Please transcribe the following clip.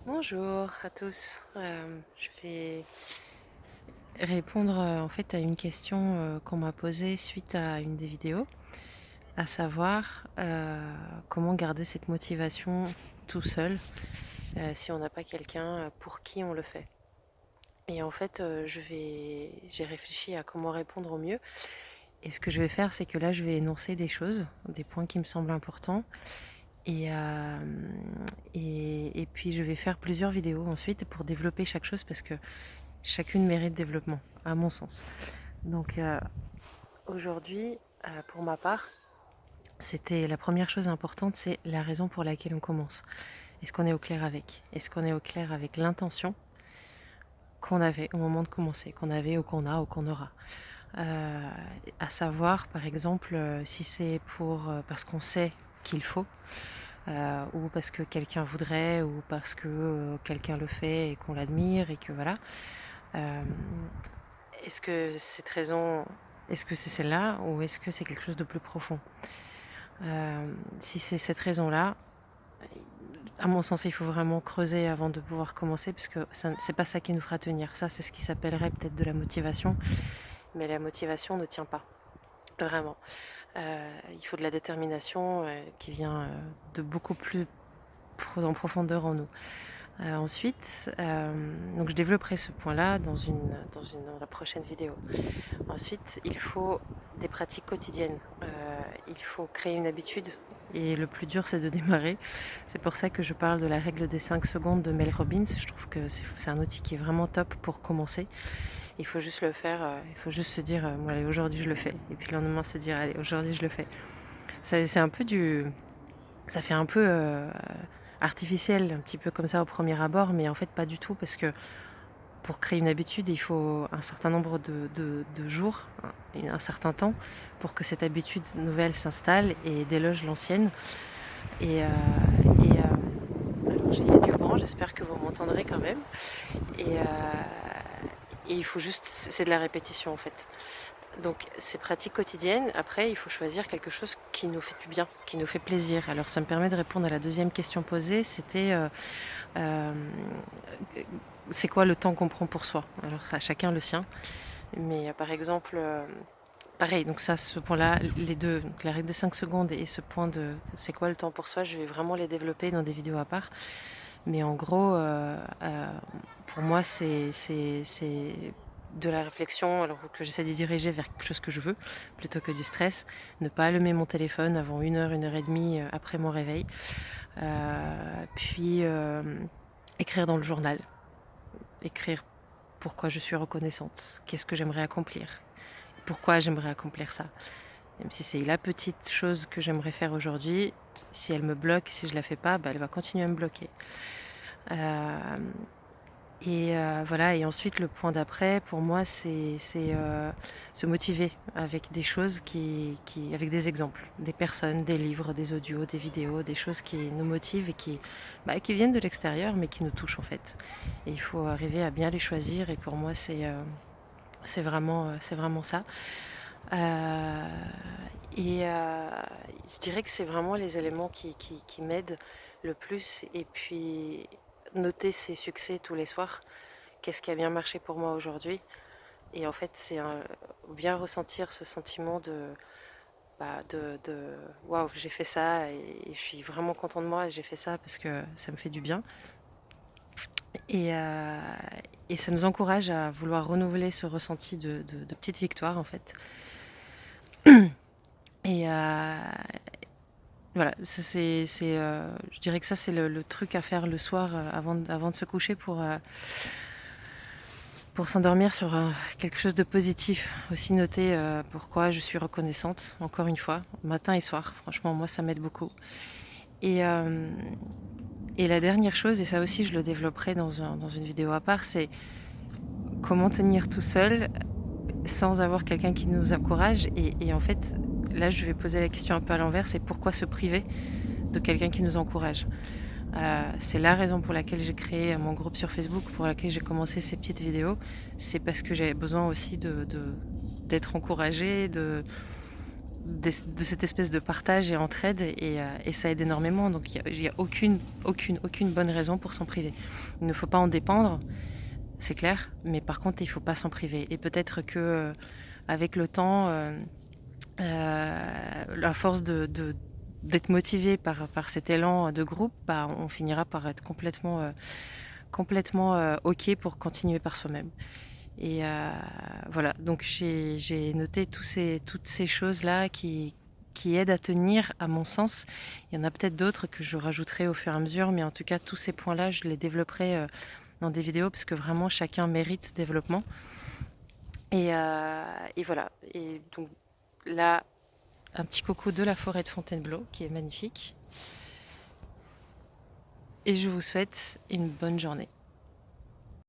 Bonjour à tous. Je vais répondre en fait à une question qu'on m'a posée suite à une des vidéos, à savoir comment garder cette motivation tout seul si on n'a pas quelqu'un pour qui on le fait. Et en fait, j'ai réfléchi à comment répondre au mieux. Et ce que je vais faire, c'est que là, je vais énoncer des choses, des points qui me semblent importants. Et, euh, et puis je vais faire plusieurs vidéos ensuite pour développer chaque chose parce que chacune mérite développement, à mon sens. Donc aujourd'hui, pour ma part, c'était la première chose importante, c'est la raison pour laquelle on commence. Est-ce qu'on est au clair avec? Est-ce qu'on est au clair avec l'intention qu'on avait au moment de commencer, qu'on avait ou qu'on a ou qu'on aura? À savoir, par exemple, si c'est parce qu'on sait qu'il faut, ou parce que quelqu'un voudrait, ou parce que quelqu'un le fait et qu'on l'admire et que voilà. Euh, Est-ce que cette raison, est-ce que c'est celle-là ou est-ce que c'est quelque chose de plus profond? Si c'est cette raison-là, à mon sens, il faut vraiment creuser avant de pouvoir commencer parce que c'est pas ça qui nous fera tenir. Ça, c'est ce qui s'appellerait peut-être de la motivation, mais la motivation ne tient pas, vraiment. Il faut de la détermination qui vient de beaucoup plus en profondeur en nous. Ensuite, donc je développerai ce point-là dans la prochaine vidéo. Ensuite, il faut des pratiques quotidiennes. Il faut créer une habitude. Et le plus dur, c'est de démarrer. C'est pour ça que je parle de la règle des 5 secondes de Mel Robbins. Je trouve que c'est un outil qui est vraiment top pour commencer. Il faut juste le faire. Il faut juste se dire, bon, allez, aujourd'hui je le fais. Et puis le lendemain se dire, allez, aujourd'hui je le fais. C'est un peu ça fait un peu artificiel, un petit peu comme ça au premier abord, mais en fait pas du tout parce que pour créer une habitude, il faut un certain nombre de jours, un certain temps, pour que cette habitude nouvelle s'installe et déloge l'ancienne. Et, euh, alors il y a du vent, j'espère que vous m'entendrez quand même. Et, et il faut juste, c'est de la répétition en fait. Donc ces pratiques quotidiennes, après il faut choisir quelque chose qui nous fait du bien, qui nous fait plaisir. Alors ça me permet de répondre à la deuxième question posée, c'était euh, c'est quoi le temps qu'on prend pour soi? Alors ça, chacun le sien. Mais par exemple, pareil, donc ça, ce point-là, les deux, donc la règle des 5 secondes et ce point de c'est quoi le temps pour soi, je vais vraiment les développer dans des vidéos à part. Mais en gros, pour moi, c'est de la réflexion, alors que j'essaie de diriger vers quelque chose que je veux, plutôt que du stress. Ne pas allumer mon téléphone avant 1 heure et demie après mon réveil. Puis écrire dans le journal. Écrire pourquoi je suis reconnaissante, qu'est-ce que j'aimerais accomplir, pourquoi j'aimerais accomplir ça. Même si c'est la petite chose que j'aimerais faire aujourd'hui, si elle me bloque, si je la fais pas, bah, elle va continuer à me bloquer. Euh, voilà, et ensuite le point d'après, pour moi, c'est se motiver avec des choses avec des exemples, des personnes, des livres, des audios, des vidéos, des choses qui nous motivent et qui viennent de l'extérieur, mais qui nous touchent en fait. Et il faut arriver à bien les choisir, et pour moi, c'est vraiment ça. Euh, je dirais que c'est vraiment les éléments qui m'aident le plus. Et puis, noter ses succès tous les soirs. Qu'est-ce qui a bien marché pour moi aujourd'hui? Et en fait, bien ressentir ce sentiment de waouh, j'ai fait ça et je suis vraiment content de moi et j'ai fait ça parce que ça me fait du bien. Et, euh, et ça nous encourage à vouloir renouveler ce ressenti de petites victoires en fait. Et voilà, je dirais que ça c'est le truc à faire le soir avant de se coucher pour s'endormir sur quelque chose de positif. Aussi noter pourquoi je suis reconnaissante, encore une fois, matin et soir. Franchement, moi ça m'aide beaucoup. Et, euh, et la dernière chose, et ça aussi je le développerai dans une vidéo à part, c'est comment tenir tout seul sans avoir quelqu'un qui nous encourage. Et en fait, là je vais poser la question un peu à l'envers, c'est pourquoi se priver de quelqu'un qui nous encourage. C'est la raison pour laquelle j'ai créé mon groupe sur Facebook, pour laquelle j'ai commencé ces petites vidéos. C'est parce que j'avais besoin aussi d'être encouragée, de cette espèce de partage et entraide et ça aide énormément. Donc il y a aucune bonne raison pour s'en priver. Il ne faut pas en dépendre, c'est clair, mais par contre, il faut pas s'en priver et peut-être que, avec le temps, à force d'être motivé par cet élan de groupe, bah, on finira par être complètement, OK pour continuer par soi-même et voilà, donc j'ai noté toutes ces choses-là qui aident à tenir, à mon sens. Il y en a peut-être d'autres que je rajouterai au fur et à mesure, mais en tout cas, tous ces points-là, je les développerai, dans des vidéos parce que vraiment chacun mérite développement et voilà et donc là, un petit coucou de la forêt de Fontainebleau qui est magnifique et je vous souhaite une bonne journée.